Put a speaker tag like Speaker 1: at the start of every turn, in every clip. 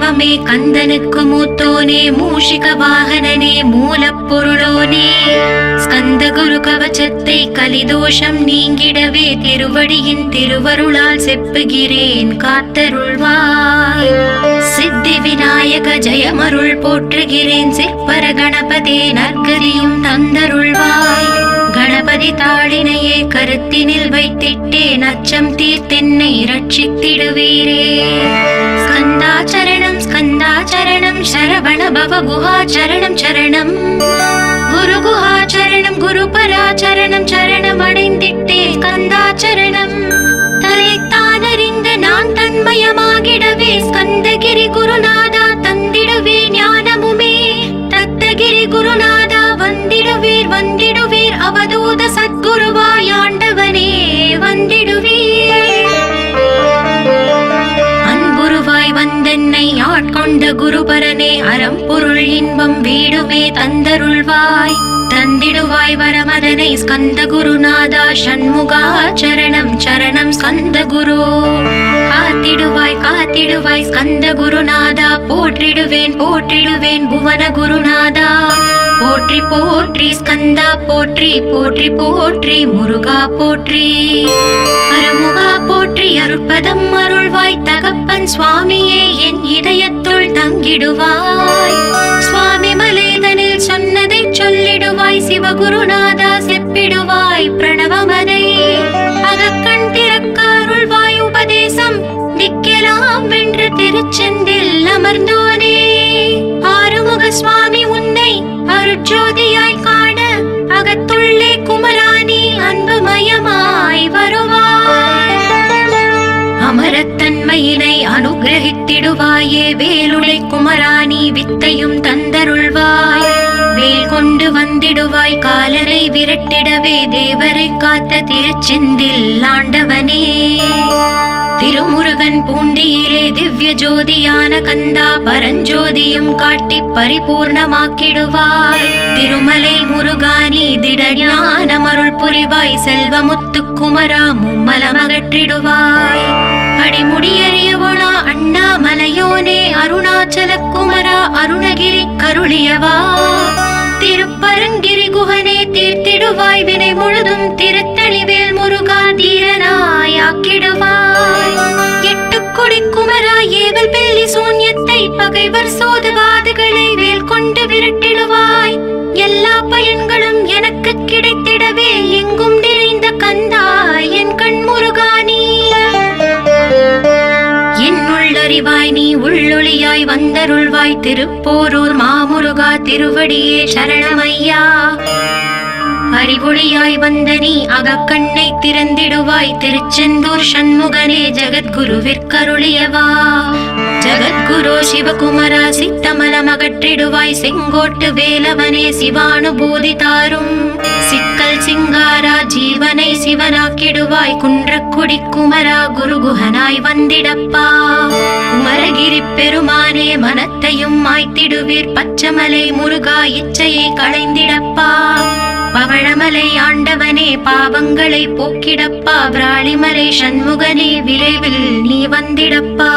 Speaker 1: தெய்வமே கந்தனுக்கு மூத்தோனே மூஷிக வாகனனே மூலப்பொருளோனே ஸ்கந்த குரு கவச்சத்தை கலிதோஷம் நீங்கிடவே திருவடியின் திருவருளால் செப்புகிறேன் காத்தருள்வாய். சித்தி விநாயக ஜெயமருள் போற்றுகிறேன் சிற்பர கணபதே நற்கதியும் தந்தருள்வாய். கணபதி தாளினையே கருத்தினில் வைத்திட்டேன் அச்சம் தீர்த்தென்னை ரட்சித்திடுவீரே. ஸ்கந்தாச்சரணம் ஸ்கந்தாச்சரணம் சரவண பவ குஹாச்சரணம் சரணம் குரு குஹாச்சரணம் குரு பராச்சரணம் சரணம் அடைந்திட்டே ஸ்கந்தாச்சரணம். தலைத்தானறிந்து நான் தன்மயமாகிடவே ஸ்கந்தகிரி குருநாதா தந்திடுவே ஞானமுமே. தத்தகிரி குருநாதா வந்திடுவீர் வந்திடுவீர் அவதூத சத்குருவாய் ஆண்டவனே வந்திடுவீர். அன்புருவாய் வந்தென்னை ஆட்கொண்ட குருபரனே அறம்பொருள் இன்பம் வீடுமே தந்தருள்வாய். தந்திடுவாய் வரமதனை ஸ்கந்த குருநாதா ஷண்முகா சரணம் சரணம் ஸ்கந்த குரு. காத்திடுவாய் காத்திடுவாய் ஸ்கந்த குருநாதா போற்றிடுவேன் போற்றிடுவேன் புவன குருநாதா. போற்றி போற்றி ஸ்கந்தா போற்றி போற்றி போற்றி முருகா போற்றி. அருமுகா போற்றி அருட்பதம் அருள்வாய் தகப்பன் சுவாமியே என் இதயத்துள் தங்கிடுவாய். சுவாமி மலேதனில் சொன்னதை சொல்லிடுவாய் சிவகுருநாதா செப்பிடுவாய் பிரணவமதை. அகக்கண் திறக்க அருள்வாய் உபதேசம் திக்கெல்லாம் வென்று திருச்செந்தில் அமர்ந்தோனே. ஆறுமுக சுவாமி உன்னை அருட்ஜோதியாய் காண அகத்துள்ளே குமராணி அன்புமயமாய் வருவாய். அமரத்தன்மையினை அனுகிரகித்திடுவாயே வேலுளை குமராணி வித்தையும் தந்தருள்வாய். வேல் கொண்டு வந்திடுவாய் காலரை விரட்டிடவே தேவரை காத்த திருச்செந்தில் ஆண்டவனே. திருமுருகன் பூண்டியிலே திவ்ய ஜோதியான கந்தா பரஞ்சோதியும் காட்டி பரிபூர்ணமாக்கிடுவாய். திருமலை முருகானி திடஞான அருள் புரிவாய் செல்வமுத்து குமரா மும்மலமகற்றிடுவாய். அடிமுடியறியவளா அண்ணாமலையோனே அருணாச்சல குமரா அருணகிரி கருளியவா. திருப்பரங்கிரி குகனே தீர்த்திடுவாய் வினை முழுதும் திருத்தணிவேல் முருகா தீரனாய் ஆக்கிடுவாய். எட்டுக்குடி குமரா ஏவல் பில்லி சூன்யத்தை பகைவர் சோதுவாதுகளை வேல் கொண்டு விரட்டிடுவாய். எல்லா பயன்களும் எனக்கு கிடைத்திடவே எங்கும் நிறைந்த கந்தா என் கண் முருகானி. என்னுள்ளறிவாய் நீ உள்ளொளியாய் வந்தருள்வாய் திருப்போரூர் மாமுருகா திருவடியே சரணமையா. அறிவொளியாய் வந்த நீ அகக்கண்ணை திறந்திடுவாய் திருச்செந்தூர் ஷண்முகனே ஜகத்குருவிற்கருளியவா. ஜகத்குரு சிவகுமரா சித்தமலம் அகற்றிடுவாய் செங்கோட்டு வேலவனே சிவானுபூதி தாரும். சிக்கல் சிங்காரா ஜீவனை சிவனாக்கிடுவாய் குன்றக்குடி குமரா குருகுஹனாய் வந்திடப்பா. குமரகிரி பெருமானே மனத்தையும் மாய்த்திடுவீர் பச்சமலை முருகா இச்சையை களைந்திடப்பா. பவழமலை ஆண்டவனே பாவங்களை போக்கிடப்பா. விராளிமலை சண்முகனே விரைவில் நீ வந்திடப்பா.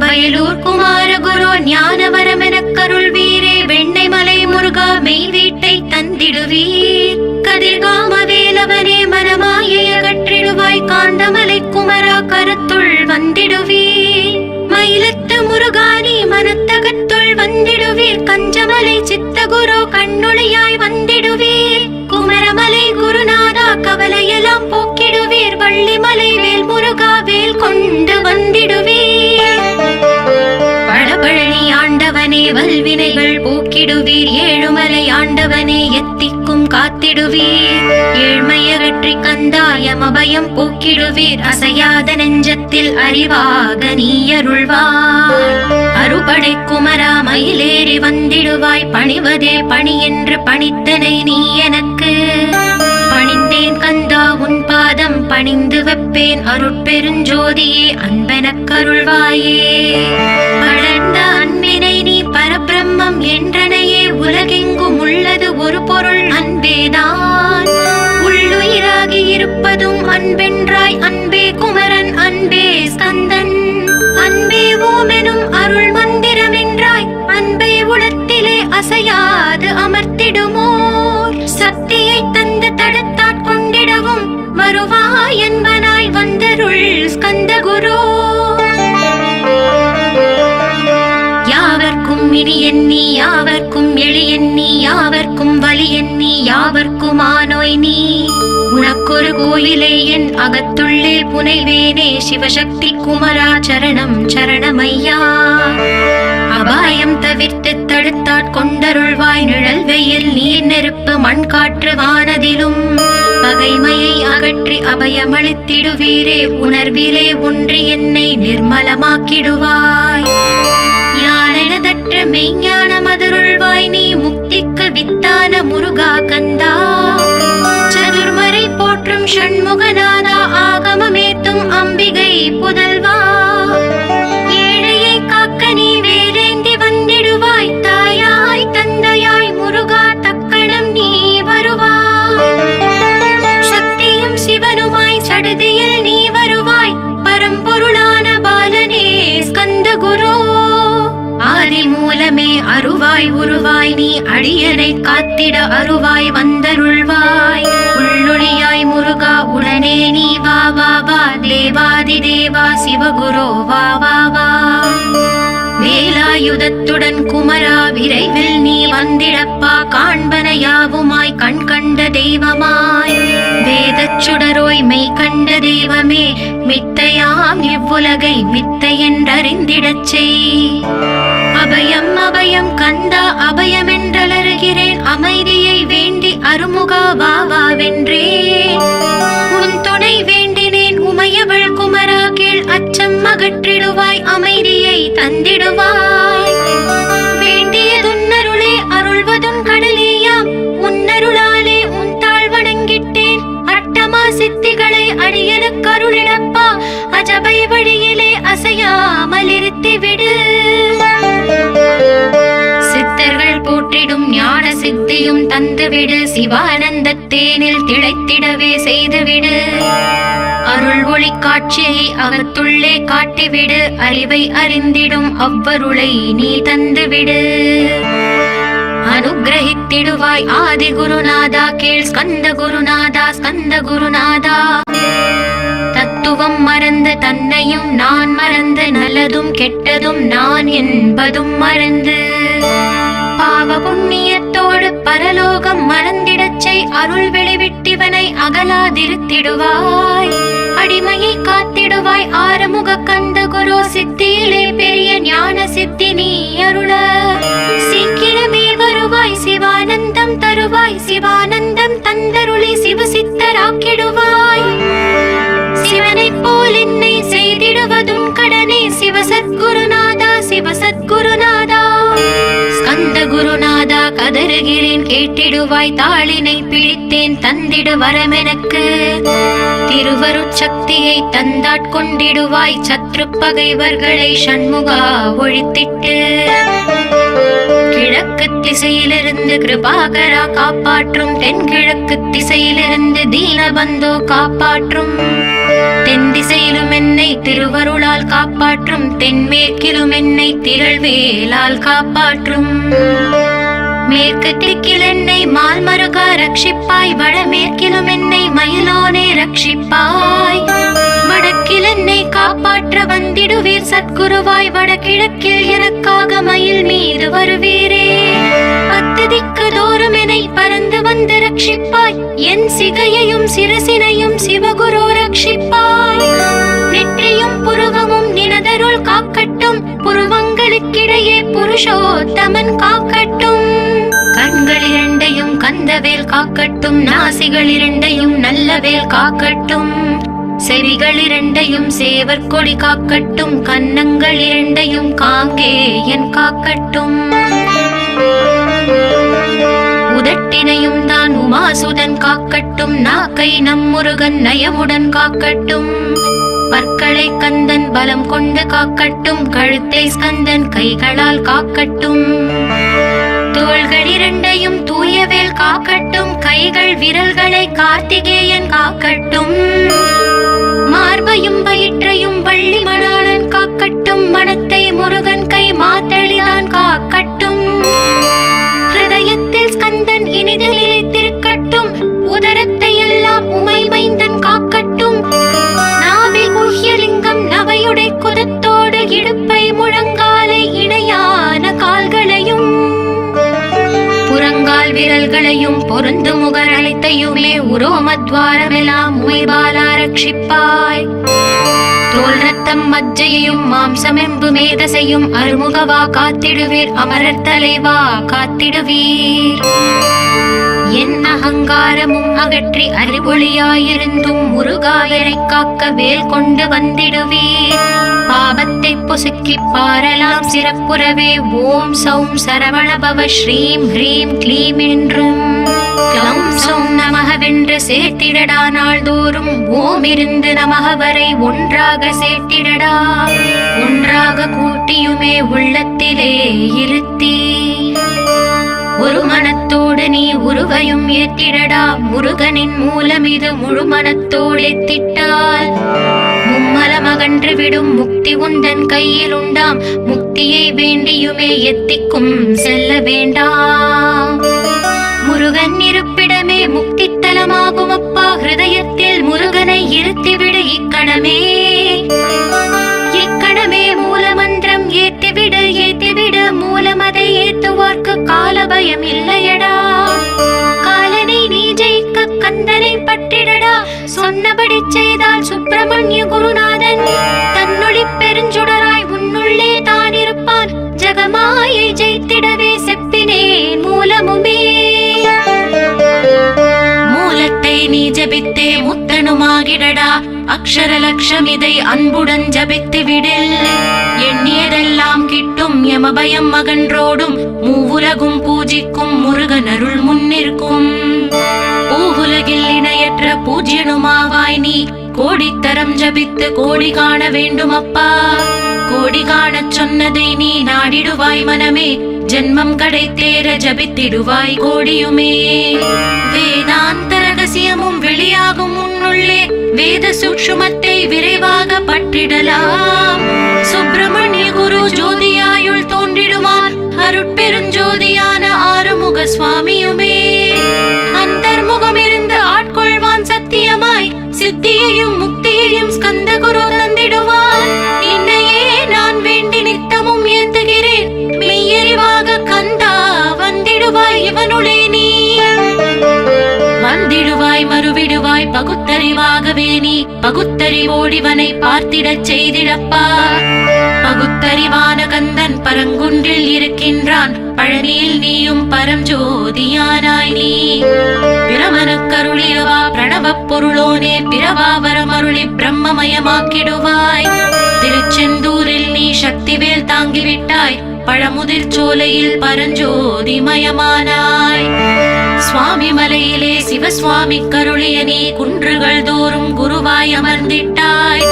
Speaker 1: வயலூர் குமார குரு ஞானவரமெனக் கருள்வீரே. வெண்ணைமலை முருகா மெய் வீட்டை தந்திடுவீர். கதிர்காம வேலவனே மனமாயை அகற்றிடுவாய். காந்தமலை குமரா கருத்துள் வந்திடுவீர். மயிலத்து முருகானி மனத்தகத்துள் வந்திடுவீர். கஞ்சமலை சித்தகுரு கண்ணொளியாய் வந்திடுவீர். குமரமலை குருநாதா கவலையெல்லாம் போக்கிடுவீர். வள்ளிமலை வேல் முருகா வேல் கொண்டு வந்திடுவீர். பழபழனி ஆண்டவனே வல்வினைகள் போக்கிடுவீர். ஏழுமலை ஆண்டவனே எத்திக்கும் காத்திடுவீர். ஏழ்மையகற்றி கந்தாயமபயம் போக்கிடுவீர். அசையாத நெஞ்சத்தில் அறிவாக நீ அருள்வாய். அறுபடை குமரா மயிலேறி வந்திடுவாய். பணிவதே பணி என்று பணித்தனை நீ எனக்கு. பணிந்தேன் கந்தா உன் பாதம் பணிந்து வைப்பேன். அருட்பெருஞ்சோதியே அன்பெனக் கருள்வாயே. வளர்ந்த அன்பினை நீ பரபிரம்மம் என்றனையே. உலகெங்கும் உள்ளது ஒரு பொருள் அன்பேதான். உள்ளுயிராகி இருப்பதும் அன்பென்றாய். அன்பே குமரன் அன்பே ஸ்கந்தன் அன்பே ஓமெனும் அருள் மந்தி அசையாது அமர்த்திடுமோர் சக்தியை தந்து தடுத்தாற் கொண்டிடவும் வருவாய் என்பனாய் வந்தருள் ஸ்கந்த குரு. யாவர்க்கும் இனி எண்ணி யாவர்க்கும் எளி எண்ணி யாவர்க்கும் வலி எண்ணி யாவர்க்கும் ஆனோய் நீ உனக்கொரு கோயிலே என் அகத்துள்ளே புனைவேனே சிவசக்தி குமரா சரணம் சரணமையா. அபாயம் தவிர்த்து தடுத்தாற் கொண்டருள்வாய் நிழல் வெயில் நீர் நெருப்பு மண் காற்று வானதிலும் பகைமையை அகற்றி அபயமளித்திடுவீரே உணர்விலே ஒன்றி என்னை நிர்மலமாக்கிடுவாய். ஞானதற்ற மெய்ஞான மதுருள்வாய் நீ முக்திக்கு வித்தான முருகா கந்தா. சதுர்மறை போற்றும் ஷண்முகநாதா ஆகமமேத்தும் அம்பிகை புதல்வா. ஏழையை காக்க நீ வேலேந்தி வந்திடுவாய் தாயாய் தந்தையாய் முருகா தக்கணம் நீ வருவாய். சக்தியும் சிவனுமாய் சடுதியில் நீ வருவாய் பரம்பொருளான பாலனே ஸ்கந்த குரு. ஆதி மூலமே அருவாய் உருவாய் நீ அடியனை காத்திட அருவாய் வந்தருள்வாய். உள்ளொளியாய் முருகா உடனே நீ வா வா வா தேவாதி தேவா சிவகுரு வா வா வா. வேலாயுதத்துடன் குமரா விரைவில் நீ வந்திடப்பா காண்பன யாவுமாய் கண் கண்ட தெய்வமாய் வேதச் சுடரோய் மெய் கண்ட தெய்வமே மித்தையாம் இவ்வுலகை மித்தை என்றறிந்திடச் செய். அபயம் அபயம் கந்தா அபயம் என்றலறுகிறேன் அமைதியை வேண்டி அருமுகா வா வா வென்றேன். உன் துணை வேண்டினேன் உமையவள் குமரா கீழ் அச்சம் அகற்றிடுவாய் அமைதியை தந்திடுவாய். வேண்டியதுன்னருளே அருள்வதும் கடலேயாம் உன்னருளாலே உன் தாழ் வணங்கிட்டேன். அட்டமா சித்திகளை அடியனுக்கு அருளிடப்பா அஜபை வழியிலே அசையாமல் இருத்தி விடு. சித்தர்கள் போற்றிடும் ஞான சித்தியும் தந்துவிடு சிவானந்த தேனில் திளைத்திடவே செய்துவிடு. அருள் ஒளி காட்சியை அகத்துள்ளே காட்டிவிடு அறிவை அறிந்திடும் அவ்வருளை நீ தந்துவிடு. அனுகிரகித்திடுவாய் ஆதி குருநாதா கீழ் ஸ்கந்த குருநாதா ஸ்கந்த குருநாதா. தத்துவம் மறந்து தன்னையும் நான் மறந்து நல்லதும் கெட்டதும் நான் என்பதும் மறந்து பாவ புண்ணியத்தோடு பரலோகம் மறந்திடச் செய் அருள் வெளிவிட்டிவனை அகலாதிருத்திடுவாய். அடிமையை காத்திடுவாய் ஆறுமுக கந்த குரு சித்தியிலே பெரிய ஞான சித்தி நீ அருள. சீக்கிரமே வருவாய் சிவானந்தம் தருவாய் சிவானந்தம் தந்தருளி சிவசித்தராக்கிடுவாய். சிவனை போல் என்னை செய்திடுவதும் கடனே சிவசத்குருநாதா சிவசத்குருநாதா. ஸ்கந்த குருநாதா கதறுகிறேன் கேட்டிடுவாய் தாளினை பிடித்தேன் தந்திடு வரமெனக்கு. திருவருட்சக்தியை தந்தாட்கொண்டிடுவாய் சத்ரு பகைவர்களை ஷண்முகா ஒழித்திட்டு. கிழக்கு திசையிலிருந்து கிருபாகரா காப்பாற்றும் தென்கிழக்கு திசையிலிருந்து தீனபந்தோ காப்பாற்றும். தென் திசையிலும் என்னை திருவருளால் காப்பாற்றும் தென்மேற்கிலும் என்னை திரள்வேலால் காப்பாற்றும். மேற்கு திக்கில் என்னை மால்மருகா ரட்சிப்பாய் வடமேற்கிலும் என்னை மயிலோனே ரட்சிப்பாய். வடக்கில் என்னை காப்பாற்ற வந்திடுவீர் சத்குருவாய் வடகிழக்கில் எனக்காக மயில் மீது வருவீரே. பத்து திக்கு தோறும் என்னை பறந்து வந்து ரட்சிப்பாய் என் சிகையையும் சிரசினையும் சிவகுரு ரட்சிப்பாய். நெற்றியும் புருவமும் நினதருள் காக்கட்டும் புருவங்களுக்கிடையே புருஷோத்தமன் காக்கட்டும். கண்கள் இரண்டையும் கந்தவேல் காக்கட்டும் நாசிகள் இரண்டையும் நல்லவேல் காக்கட்டும். செவிகள் இரண்டையும் சேவர் கொடி காக்கட்டும் கன்னங்கள் இரண்டையும் காங்கேயன் காக்கட்டும். உதட்டினையும் தான் உமாசுதன் காக்கட்டும் நாக்கை நம் முருகன் நயமுடன் காக்கட்டும். பற்களை கந்தன் பலம் கொண்டு காக்கட்டும் கழுத்தை ஸ்கந்தன் கைகளால் காக்கட்டும். தோள்கள் இரண்டையும் தூயவேல் காக்கட்டும் கைகள் விரல்களை கார்த்திகேயன் காக்கட்டும். மார்பையும் வயிற்றையும் வள்ளி மணாளன் காக்கட்டும் மனத்தை முருகன் கை மாத்தளிதான் காக்கட்டும். கோட்டையுமே உரோமத்வாரமெல்லாம் உமைபாலா ரட்சிப்பாய். தோல் ரத்தம் மஜ்ஜையையும் மாம்சமெம்பு மேதசையும் அருமுகவா காத்திடுவீர், அமரர் தலைவா காத்திடுவீர். என் அகங்காரமும் அகற்றி அறிவொளியாயிருந்தும் முருகாயனைக் காக்க வேல் கொண்டு வந்திடுவீர். பாபத்தை பொசுக்கி பாரலாம் சிறப்புறவே ஓம் சௌம் சரவணபவ ஸ்ரீம் ஹ்ரீம் க்ளீம் என்றும் க்ளௌம் சௌம் நமகவென்று சேர்த்திடடா. நாள்தோறும் ஓம் இருந்து நமக வரை ஒன்றாக சேர்த்திடடா. ஒன்றாக கூட்டியுமே உள்ளத்திலே இருத்தி ஒரு மனத்தோடு நீ உருவையும் ஏற்றிடடா. முருகனின் மூலம் இது முழு மனத்தோடு ஏத்திட்டால் மும்மலம் அகன்று விடும் முக்தி உந்தன் கையில் உண்டாம். முக்தியை வேண்டியுமே எத்திக்கும் செல்ல வேண்டாம். முருகன் இருப்பிடமே முக்தி தலமாகும் அப்பா. ஹிருதயத்தில் முருகனை இருத்திவிடு இக்கணமே. இக்கணமே மூலமந்திரம் ஏத்திவிடு ஏத்திவிடு. மூலமதை ஏத்துவார்க்கு கால பயம் இல்லையடா. காலனை நீ ஜெயிக்க கந்தனை பற்றிடடா. சொன்னபடி செய்தால் சுப்பிரமணிய குருநாதன் தன்னொளி பெருஞ்சுடராய் உன்னுள்ளே தான் இருப்பான். ஜகமாயை ஜெயித்திடவே செப்பினேன் மூலமுமே. மூலத்தை நீ ஜபித்தே முத்தனுமாகிடடா. அக்ஷர லட்சம் இதை அன்புடன் ஜபித்து விடில். எண்ணியதெல்லாம் கிட்டும் யமபயம் அகன்றோடும். மூவுலகும் பூஜிக்கும் முருகன் அருள் முன்னிற்கும். பூவுலகில் இணையற்ற பூஜ்யனுமாவாய் நீ. கோடித்தரம் ஜபித்து கோடி காண வேண்டும் அப்பா. கோடி காணச் சொன்னதை நீ நாடிடுவாய் மனமே. ஜென்மம் கடைத்தேற ஜபித்திடுவாய் கோடியுமே. வேதாந்த ரகசியமும் வெளியாகும் உன்னுள்ளே. வேத சூக்ஷ்மத்தை விரைவாக பற்றிடலாம். சுப்பிரமணிய குரு ஜோதியாயுள் தோன்றிடுவார். அருட்பெருஞ்சோதியான ஆறுமுக சுவாமியுமே. அந்தர்முகம் இருந்து ஆட்கொள்வான் சத்தியமாய். சித்தியையும் முக்தியையும் ஸ்கந்த குரு தந்திடுவார். என்னையே நான் வேண்டி நித்தமும் ஏத்துகிறேன். மெய்யறிவாக கந்தா வந்திடுவாய் இவனுளே நீ. வந்திடுவாய் மறுவிடுவாய் பகுத்தறிவாகவே நீ. பகுத்தறிவோடிவனை பார்த்திடச் செய்திடப்பா. பகுத்தறிவான கந்தன் பரங்குன்றில் இருக்கின்றான். பழனியில் நீயும் பரஞ்சோதியானாய் நீ. பிரமனுக்கருளியவா பிரணவப் பொருளோனே. பிறவாவரம் அருளி பிரம்மமயமாக்கிடுவாய். திருச்செந்தூரில் நீ சக்திவேல் தாங்கிவிட்டாய். பழமுதிர் சோலையில் பரஞ்சோதிமயமானாய். சுவாமி மலையிலே சிவசுவாமி கருளிய நீ. குன்றுகள் தோறும் குருவாய் அமர்ந்திட்டாய்.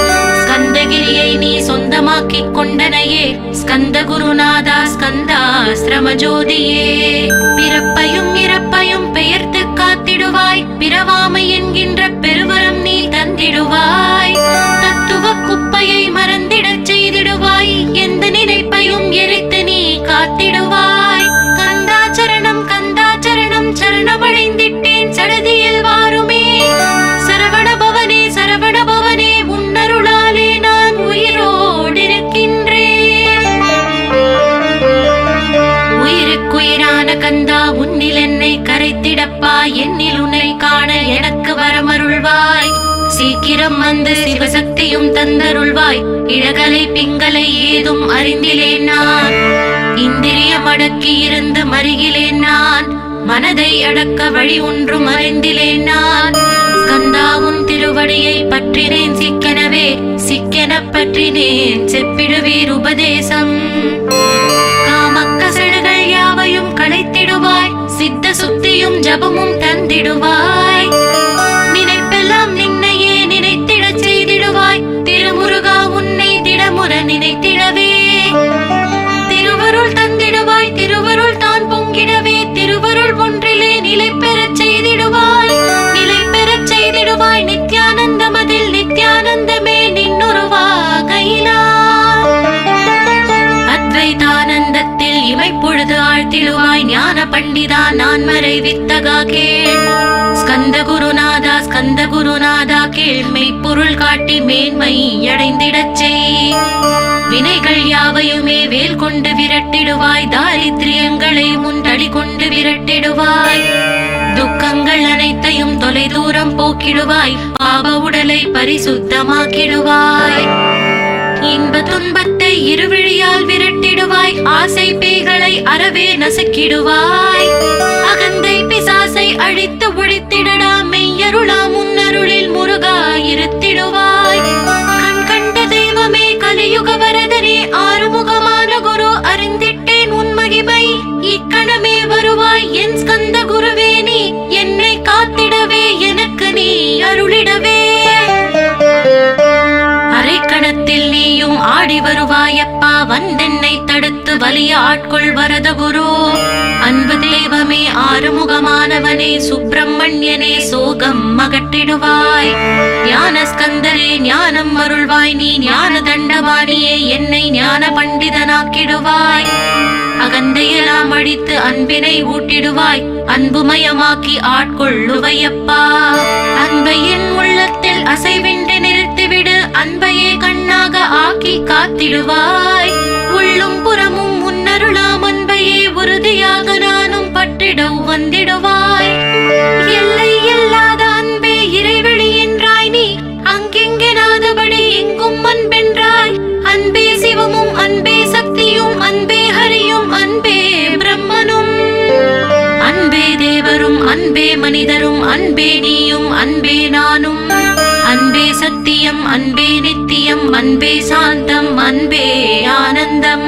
Speaker 1: ஸ்கந்தகிரியை நீ சொந்தமாக்கிக் கொண்டனையே. ஸ்கந்த குருநாதா ஸ்கந்தாஸ்ரம ஜோதியே. பிறப்பையும் இறப்பையும் பெயர்த்து காத்திடுவாய். பிறவாமை என்கின்ற பெருவரம் நீ தந்திடுவாய். தத்துவ குப்பையை மறந்திடச் செய்திடுவாய். எந்த நினைப்பையும் எரித்து நீ காத்திடுவாய். கந்தாச்சரணம் கந்தாச்சரணம் சரணமடைந்திட்டேன் சடதியில் வாருமே. சரவண பவனே சரவண பவனே உன்னருளாலே நான் உயிரோடிருக்கின்றேன். உயிருக்குயிரான கந்தா உன்னில் என்னை கரைத்திடப்பா. என்னில் உன்னை காண எனக்கு வரமருள்வாய். சீக்கிரம் வந்து சிவசக்தியும் தந்தருள்வாய். இழகலை பிங்களை ஏதும் அறிந்திலேன் நான். இந்திரியம் அடக்கி இருந்து மருகிலேன் நான். மனதை அடக்க வழி ஒன்றும் அறிந்திலேன் நான். ஸ்கந்தாவும் திருவடியை பற்றினேன் சிக்கெனவே. சிக்கென பற்றினேன் செப்பிடுவீர் உபதேசம். காமக்கசடுகள் யாவையும் களைத்திடுவாய். சித்த சுத்தியும் ஜபமும் தந்திடுவாய். நினைப்பெல்லாம் நின்னையே நினைத்திடச் செய்திடுவாய். திருமுருகா உன்னை திடமுற நினைத்திடவே. திருவருள் தந்திடுவாய். திருவருள் தான் பொங்கிடவே. திருவருள் ஒன்றிலே நிலை பெறச் செய்திடுவாய். நிலை பெறச் செய்திடுவாய். நித்யானந்தமதில் நித்யானந்தமே நின்னுருவாகையினார். அத்வைதானந்தத்தில் இமைப்பொழுது ஆழ்த்திடுவாய். ஞான பண்டிதா நான் மறை வித்தகா கேள். ஸ்கந்த குருநாதா ஸ்கந்த குருநாதா கேள். மெய்ப்பொருள் காட்டி மேன்மை அடைந்திடச் செய். வினைகள் யாவையுமே வேல் கொண்டு விரட்டிடுவாய். தாரித்ரியங்களை முன் தடி கொண்டு விரட்டிடுவாய். துக்கங்கள் அனைத்தையும் தொலை தூரம் போக்கிடுவாய், பாவ உடலை பரிசுத்தமாக்கிடுவாய். இன்ப துன்பத்தை இருவிழியால் விரட்டிடுவாய், ஆசை பேய்களை அறவே நசுக்கிடுவாய். அகந்தை பிசாசை அழித்து ஒழித்திடடா, மெய்யருளா முன்னருளில் முருகா இருத்திடுவாய். கண் கண்ட தெய்வமே கலியுக வரதனே, ஆறுமுகமான குரு அறிந்திட்டேன் உன் மகிமை. இக்கணமே வருவாய் என் ஸ்கந்த குருவே, நீ என்னை காத்திடவே எனக்கு நீ அருளிடவே. அரைக்கணத்தில் நீயும் ஆடி வருவாயப்பா, வந்தென்னை தடுத்து வலிய ஆட்கொள் வரத குரு. அன்பு தெய்வமே ஆறுமுகமானவனே, சுப்பிரமணியனே சோகம் அகற்றிடுவாய். ஞான ஸ்கந்தரே ஞானம் அருள்வாய், நீ ஞான தண்டவாணியே என்னை ஞான பண்டிதனாக்கிடுவாய். அகந்தையெல்லாம் அழித்து அன்பினை ஊட்டிடுவாய், அன்புமயமாக்கி ஆட்கொள்ளுவையப்பா. அன்பையின் உள்ளத்தில் அசைவின்றி நிறுத்திவிடு, அன்பையே கண்ணாக ஆக்கி காத்திடுவாய். உள்ளும் புறமும் முன்னருளாம் அன்பையே உறுதியாக நானும் பற்றிட வந்திடுவாய். எல்லை இல்லாத அன்பே இறைவழி என்றாய், நீ அங்கெங்கெனாதபடி எங்கும் அன்பென்றாய். அன்பே சிவமும் அன்பே சக்தியும் அன்பே ஹரியும் அன்பே பிரம்மனும். அன்பே தேவரும் அன்பே மனிதரும் அன்பே நீயும் அன்பே நானும். அன்பே சத்தியம் அன்பே நித்தியம் அன்பே சாந்தம் அன்பே ஆனந்தம்.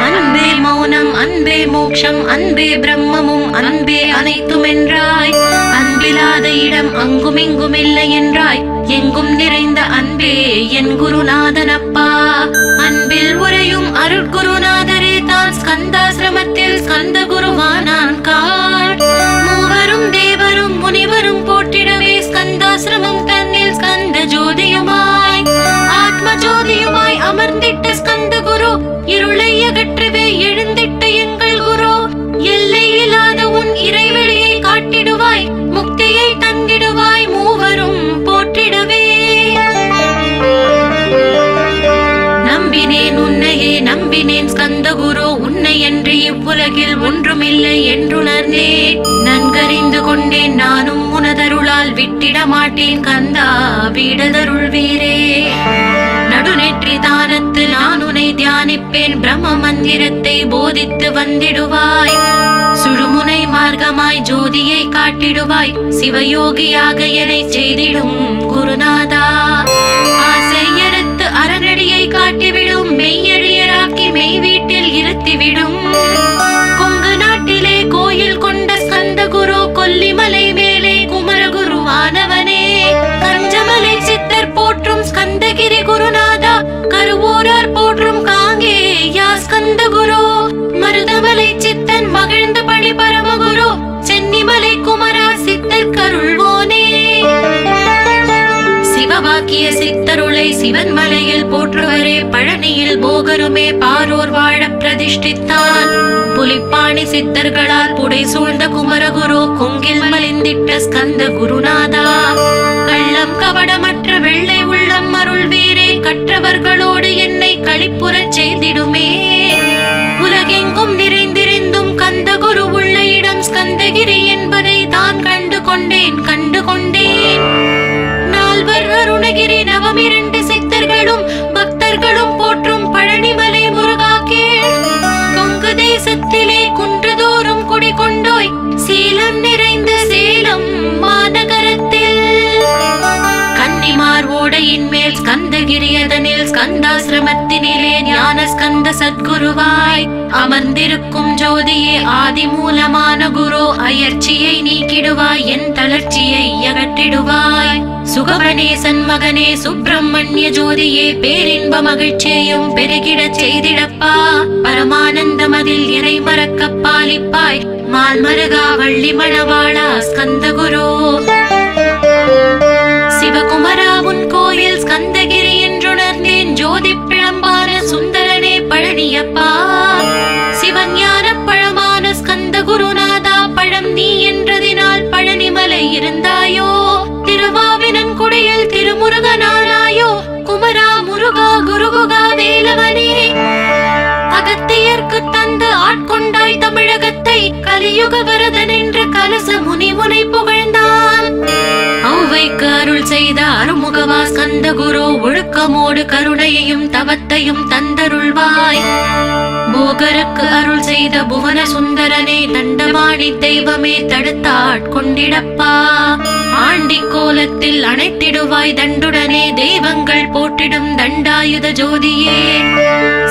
Speaker 1: அன்பே மௌனம் அன்பே மோட்சம் அன்பே பிரம்மமும் அன்பே அனைத்தும் என்றாய். அன்பிலாத இடம் அங்கும் இங்கும் இல்லை என்றாய், எங்கும் நிறைந்த அன்பே என் குருநாதனப்பா. அன்பில் உரையும் அருட்குருநாதரே தான் ஸ்கந்தாசிரமத்தில் ஸ்கந்த குருவானான் காள். மூவரும் தேவரும் முனிவரும் போற்றிடவே ஸ்கந்தாசிரமம் தன்னில் ஸ்கந்த ஜோதியுமாய் ஆத்ம ஜோதியுமாய் அமர்ந்திட்ட ஸ்கந்த குரு, இருளை அகற்றவே எழுந்திட்ட எங்கள் குரு. எல்லை இல்லாத உன் இறைவெளியை காட்டிடுவாய், முக்தியை தந்திடுவாய், மூவரும் போற்றிடவே. நம்பினேன் உன்னையே நம்பினேன் ஸ்கந்த குரு, உன்னை என்று இவ்வுலகில் ஒன்றுமில்லை என்றுணர்ந்தேன். நன்கறிந்து கொண்டேன் நானும் உனதருளால் விட்டிட மாட்டேன் கந்தா வீடதருள் வீரே. நடுநெற்றி தானத்து நான் உன்னை தியானிப்பேன், பிரம்ம மந்திரத்தை போதித்து வந்திடுவாய். சுழுமுனை மார்க்கமாய் ஜோதியை காட்டிடுவாய், சிவயோகியாக என்னை செய்திடும் குருநாதா. ஆசை அறுத்து அறநடியை காட்டிவிடும், மெய்யழியராக்கி மெய் வீட்டில் இருத்திவிடும். கொங்கு நாட்டிலே கோயில் கொண்ட ஸ்கந்த குரு, கொல்லிமலை மேலே குமரகுருவானவனே. கஞ்சமலை சித்தர் போற்றும் ஸ்கந்தகிரி குருநாதா, கருவூரார் போற்றும் காங்கேயா ஸ்கந்த குரு. மருதமலை சித்தன் மகிழ்ந்த பழி பரமகுரு, சென்னிமலை குமரா சித்தர் கருள்வோனே. சிவவாக்கிய சித்தருளை சிவன் மலையில் போற்றுவரே, பழனியில் போகருமே பாரோர் வாழ பிரதிஷ்டித்தான். புலிப்பாணி சித்தர்களால் புடை சூழ்ந்த குமரகுரு, கொங்கில் மலிந்திட்ட ஸ்கந்த குருநாதா. கள்ளம் கவடமற்ற வெள்ளை உள்ளம் அருள் வீரே, கற்றவர்களோடு என்னை களிப்புறச் செய்திடுமே. உலகெங்கும் நிறைந்திருந்தும் கந்த குரு உள்ள இடம் ஸ்கந்தகிரி என்பதை தான் கண்டு கொண்டேன். நால்வர் அருணகிரி நவமிரண்டு சித்தர்களும் பக்தர்களும் போற்றும் பழனிமலை முருகா கேள். கொங்கு தேசத்திலே குன்றுதோறும் குடி கொண்டோய், சீலம் நிறைந்த சேலம் மாநகரத்தில். கன்னிமார் ஓடையின் மேல் ஸ்கந்தகிரி, அதனில் ஸ்கந்தாசிரமத்தினிலே ஞான ஸ்கந்த சத்குருவாய் அமர்ந்திருக்கும் ஜோதியே ஆதி மூலமான குரு. அயற்சியை நீக்கிடுவாய், என் தளர்ச்சியை அகற்றிடுவாய். சுகவனேசன் மகனே சுப்பிரமணிய ஜோதியே, பேரின்ப மகிழ்ச்சியையும் பெருகிடச் செய்திடப்பா. பரமானந்தமதில் இறை மறக்க பாலிப்பாய், மால்மருகா வள்ளி மணவாளா ஸ்கந்த குரு. சிவகுமரா உன் கோயில் ஸ்கந்தகிரி என்றுணர்ந்தேன், ஜோதி பிழம்பான சுந்தரனே பழனியப்பா. சிவஞான பழமான ஸ்கந்த குருநாதா, பழம் நீ என்றதினால் பழனிமலை இருந்தாயோ. திருவாவினன் குடியில் திருமுருகனானாயோ, குமரா முருகா குருகுகா வேலவனே. அகத்தியர்க்கு தந்து ஆட்கொண்டாய் தமிழகத்தை, கலியுக வரதன் என்ற கலச முனிமுனை ஸ்கந்தகுரு ஒழுக்கமோடு கருணையையும் தவத்தையும் தந்தருள்வாய். போகருக்கு அருள் செய்த புவன சுந்தரனே தண்டமாணி தெய்வமே தடுத்தாட்கொண்டிடப்பா. ஆண்டி கோலத்தில் அணைத்திடுவாய் தண்டுடனே தெய்வங்கள் போற்றிடும் தண்டாயுத ஜோதியே.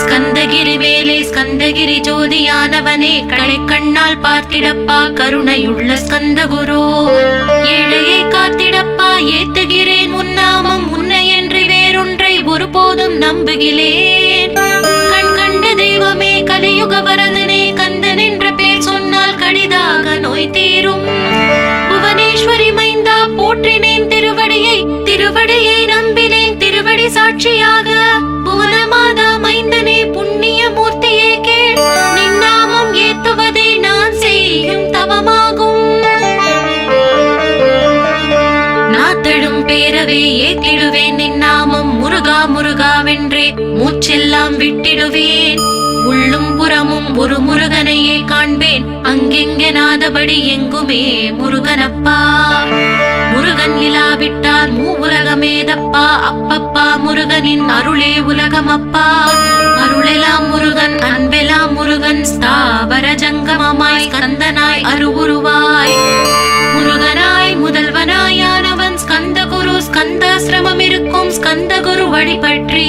Speaker 1: ஸ்கந்தகிரி வேலே ஸ்கந்தகிரி ஜோதியானவனே களை கண்ணால் பார்த்திடப்பா கருணையுள்ள ஸ்கந்தகுரு. ஏழையை காத்திடப்பா ஏத்துகிறேன் உன்னாமம் உன்னை என்று வேறொன்றை ஒருபோதும் நம்புகிறேன். கண் கண்ட தெய்வமே கலியுக வரதனே கந்தன் என்ற பேர் சொன்னால் கடிதாக நோய் தீரும். புவனேஸ்வரி மைந்தா போற்றினேன் திருவடியை திருவடியை நம்பினேன் திருவடி சாட்சியாக. புவனமாதா மைந்தனே புண்ணிய மூர்த்தியே கேள் நின்னாமம் ஏத்துவதே நான் செய்யும் தவமாகும். நாத்தழும் பேரவே ஏத்திடுவேன் நின்னாமம் முருகா முருகாவென்றே மூச்செல்லாம் விட்டிடுவேன். உள்ளும் புறமும் ஒரு முருகனையே காண்பேன் அங்கெங்கெனாதபடி எங்குமே முருகனப்பா. முருகன் இலாவிட்டால் மூவுலகமேதப்பா அப்பப்பா முருகனின் அருளே உலகமப்பா. அருளெல்லாம் முருகன் அன்பெல்லாம் முருகன் ஸ்தாவர ஜங்கமமாய் ஸ்கந்தனாய் அருவுருவாய். முருகனாய் முதல்வனாயானவன் ஸ்கந்தகுரு ஸ்கந்தாசிரமம் இருக்கும் ஸ்கந்தகுரு வழிபற்றி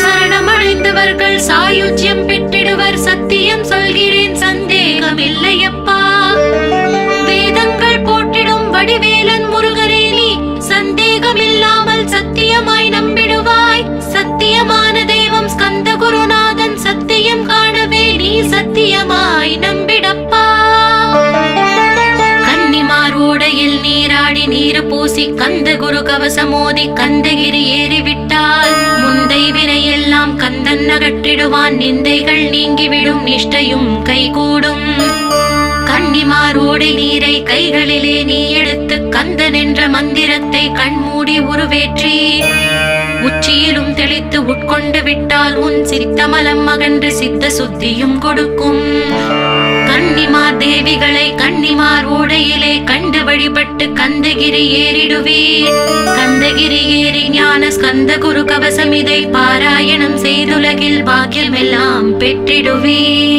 Speaker 1: சரணமடைந்தவர்கள் சாயுஜ்யம் பெற்றிடுவர். சத்தியம் சொல்கிறேன் சந்தேகம் இல்லையப்பா. வேதங்கள் போற்றிடும் வடிவேலன் முருகனே நீ சந்தேகம் இல்லாமல் சத்தியமாய் நம்பிடுவாய். சத்தியமான தெய்வம் ஸ்கந்தகுருநாதன் சத்தியம் காணவே நீ சத்தியமாய் நம்பிடப்பா. ஓடையில் நீராடி நீரு பூசி கந்தகுரு கவசமோதி கந்தகிரி ஏறிவிட்டால் முந்தை வினையெல்லாம் கந்தன் அகற்றிடுவான். நிந்தைகள் நீங்கிவிடும் நிஷ்டையும் கைகூடும். கன்னிமாரோடை நீரை கைகளிலே நீ எடுத்து கந்தன் என்ற மந்திரத்தை கண்மூடி உருவேற்றி உச்சியிலும் தெளித்து உட்கொண்டு விட்டால் உன் சித்தமலம் அகன்று சித்த சுத்தியும் கொடுக்கும். கன்னிமார் தேவிகளை கன்னிமார் ஓடையிலே கண்டு வழிபட்டு கந்தகிரி ஏறிடுவீர். கந்தகிரி ஏறி ஞான ஸ்கந்தகுரு கவசம் இதை பாராயணம் செய்துலகில் பாக்கியமெல்லாம் பெற்றிடுவீர்.